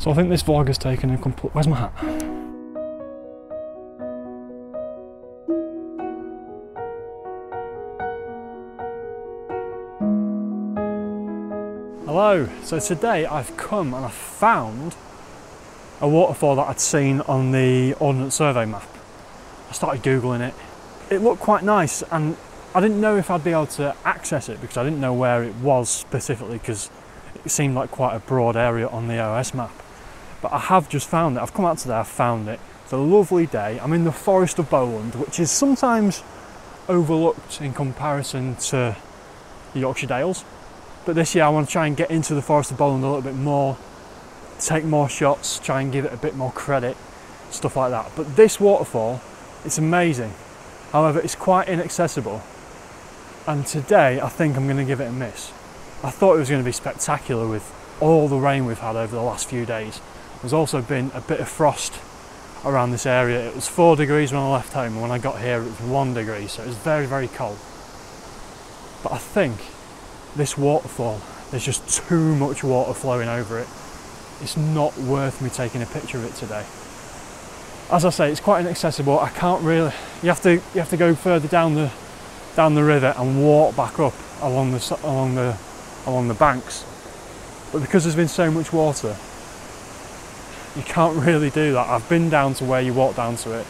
So I think this vlog has taken a complete... Where's my hat? Hello, so today I've come and I've found a waterfall that I'd seen on the Ordnance Survey map. I started googling it. It looked quite nice and I didn't know if I'd be able to access it because I didn't know where it was specifically because it seemed like quite a broad area on the OS map. But I have just found it. I've come out today, I've found it. It's a lovely day. I'm in the Forest of Bowland, which is sometimes overlooked in comparison to the Yorkshire Dales. But this year I want to try and get into the Forest of Bowland a little bit more, take more shots, try and give it a bit more credit, stuff like that. But this waterfall, it's amazing. However, it's quite inaccessible. And today I think I'm going to give it a miss. I thought it was going to be spectacular with all the rain we've had over the last few days. There's also been a bit of frost around this area. It was 4 degrees when I left home and when I got here it was 1 degree, so it was very, very cold. But I think this waterfall, there's just too much water flowing over it. It's not worth me taking a picture of it today. As I say, it's quite inaccessible. I can't really, you have to go further down the river and walk back up along the banks. But because there's been so much water, you can't really do that. I've been down to where you walk down to it.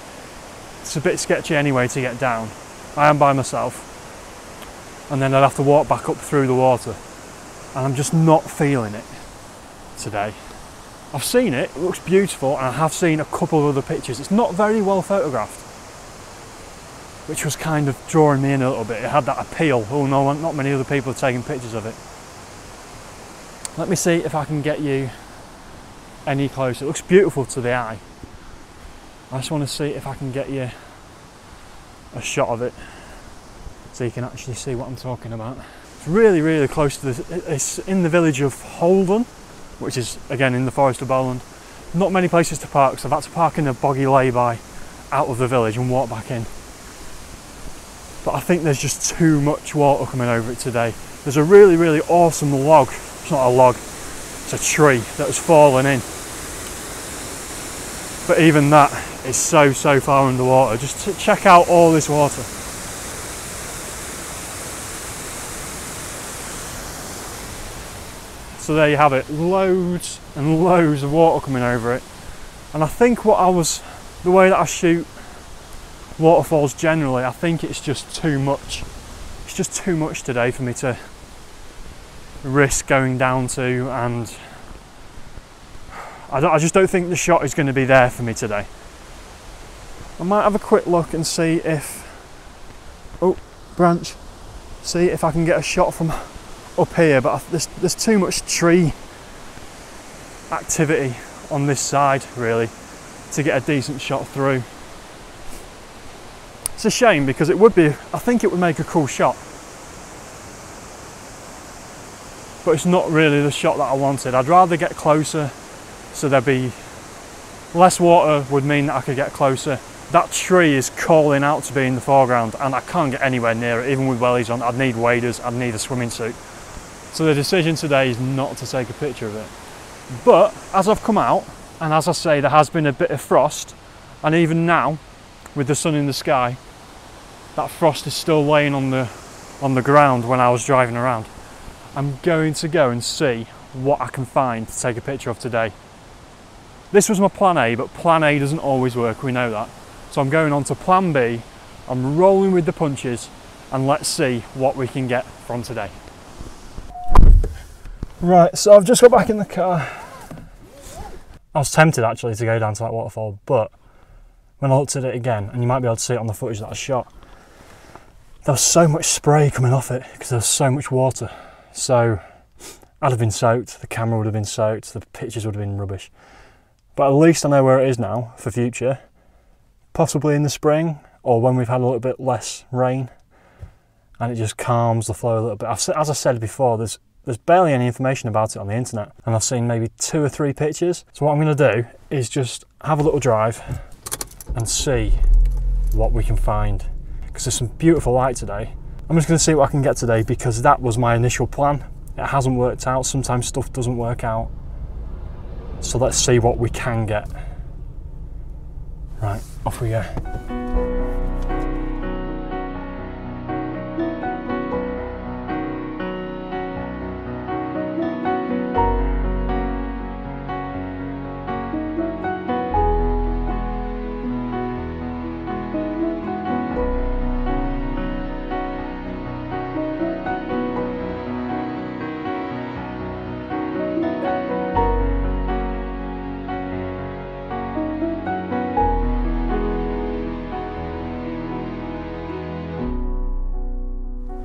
It's a bit sketchy anyway to get down. I am by myself. And then I'd have to walk back up through the water. And I'm just not feeling it today. I've seen it, it looks beautiful, and I have seen a couple of other pictures. It's not very well photographed, which was kind of drawing me in a little bit. It had that appeal. Oh no, not many other people are taking pictures of it. Let me see if I can get you any closer. It looks beautiful to the eye. I just want to see if I can get you a shot of it so you can actually see what I'm talking about. It's really, really close to this. It's in the village of Holden, which is again in the Forest of Bowland. Not many places to park, so I've had to park in a boggy lay-by out of the village and walk back in. But I think there's just too much water coming over it today. There's a really, really awesome log. It's not a log, it's a tree that has fallen in. But even that is so far underwater. Just to check out all this water. So there you have it, loads and loads of water coming over it. And I think the way that I shoot waterfalls generally, I think it's just too much. It's just too much today for me to risk going down to, and I just don't think the shot is going to be there for me today. I might have a quick look and see if, oh, branch, see if I can get a shot from up here, but there's too much tree activity on this side really to get a decent shot through. It's a shame because it would be, I think it would make a cool shot. But it's not really the shot that I wanted. I'd rather get closer so there'd be less water would mean that I could get closer. That tree is calling out to be in the foreground and I can't get anywhere near it, even with wellies on. I'd need waders, I'd need a swimming suit. So the decision today is not to take a picture of it. But as I've come out, and as I say, there has been a bit of frost, and even now, with the sun in the sky, that frost is still laying on the ground when I was driving around. I'm going to go and see what I can find to take a picture of today. This was my plan A, but plan A doesn't always work, we know that. So I'm going on to plan B, I'm rolling with the punches, and let's see what we can get from today. Right, so I've just got back in the car. I was tempted actually to go down to that waterfall, but when I looked at it again, and you might be able to see it on the footage that I shot, there was so much spray coming off it because there was so much water. So I'd have been soaked, the camera would have been soaked, the pictures would have been rubbish. But at least I know where it is now for future. Possibly in the spring or when we've had a little bit less rain and it just calms the flow a little bit. As I said before, there's barely any information about it on the internet and I've seen maybe 2 or 3 pictures. So what I'm going to do is just have a little drive and see what we can find because there's some beautiful light today. I'm just going to see what I can get today because that was my initial plan. It hasn't worked out. Sometimes stuff doesn't work out. So let's see what we can get. Right, off we go.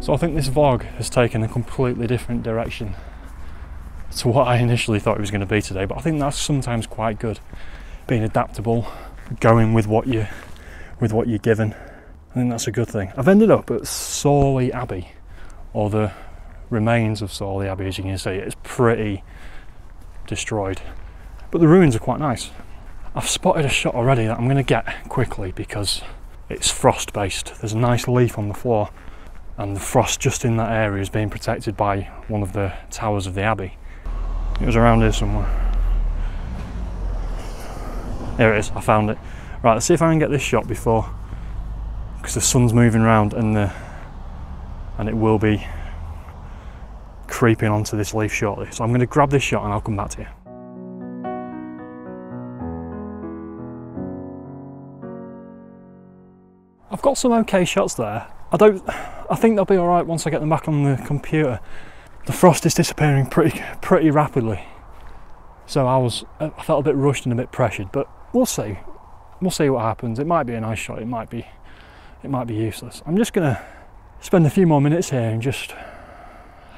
So I think this vlog has taken a completely different direction to what I initially thought it was going to be today, but I think that's sometimes quite good, being adaptable, going with what you're given. I think that's a good thing. I've ended up at Whalley Abbey, or the remains of Whalley Abbey. As you can see, it's pretty destroyed, but the ruins are quite nice. I've spotted a shot already that I'm going to get quickly because it's frost based. There's a nice leaf on the floor, and the frost just in that area is being protected by one of the towers of the Abbey. It was around here somewhere. Here it is, I found it. Right, let's see if I can get this shot before, because the sun's moving around and it will be creeping onto this leaf shortly. So I'm going to grab this shot and I'll come back to you. I've got some okay shots there. I think they'll be alright once I get them back on the computer. The frost is disappearing pretty rapidly, so I felt a bit rushed and a bit pressured, but we'll see. We'll see what happens. It might be a nice shot, it might be useless. I'm just gonna spend a few more minutes here and just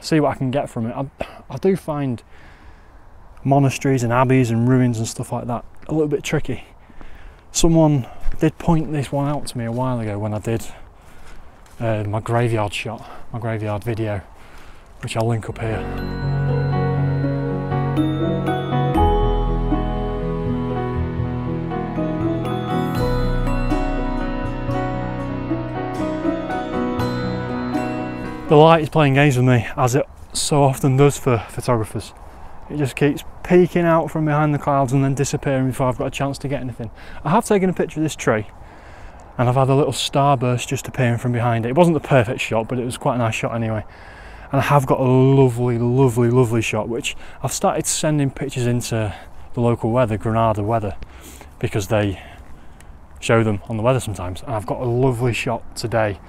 see what I can get from it. I do find monasteries and abbeys and ruins and stuff like that a little bit tricky. Someone did point this one out to me a while ago when I did my graveyard shot, my graveyard video, which I'll link up here. The light is playing games with me, as it so often does for photographers. It just keeps peeking out from behind the clouds and then disappearing before I've got a chance to get anything. I have taken a picture of this tree, and I've had a little starburst just appearing from behind it. It wasn't the perfect shot, but it was quite a nice shot anyway. And I have got a lovely shot, which I've started sending pictures into the local weather, Granada weather, because they show them on the weather sometimes. And I've got a lovely shot today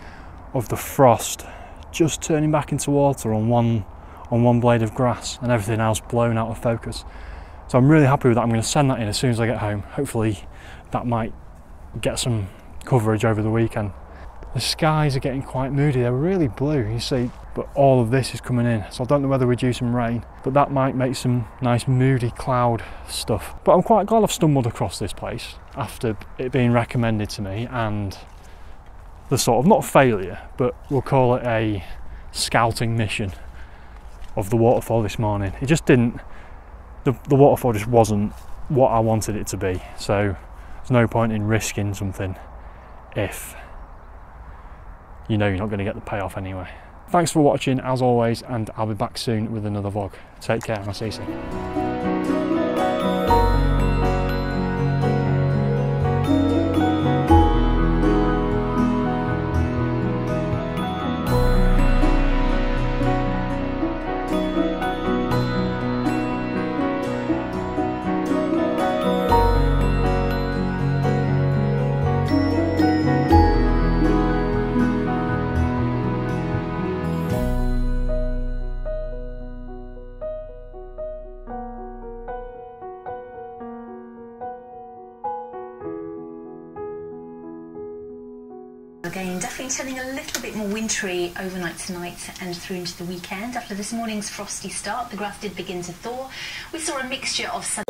of the frost just turning back into water on one blade of grass and everything else blown out of focus. So I'm really happy with that. I'm going to send that in as soon as I get home. Hopefully that might get some coverage over the weekend. The skies are getting quite moody. They're really blue, you see, but all of this is coming in, so I don't know whether we're due some rain, but that might make some nice moody cloud stuff. But I'm quite glad I've stumbled across this place after it being recommended to me, and the sort of, not failure, but we'll call it a scouting mission of the waterfall this morning. It just didn't, the waterfall just wasn't what I wanted it to be, so there's no point in risking something if you know you're not going to get the payoff anyway. Thanks for watching as always, and I'll be back soon with another vlog. Take care and I'll see you soon. Again, definitely turning a little bit more wintry overnight tonight and through into the weekend. After this morning's frosty start, the grass did begin to thaw. We saw a mixture of sun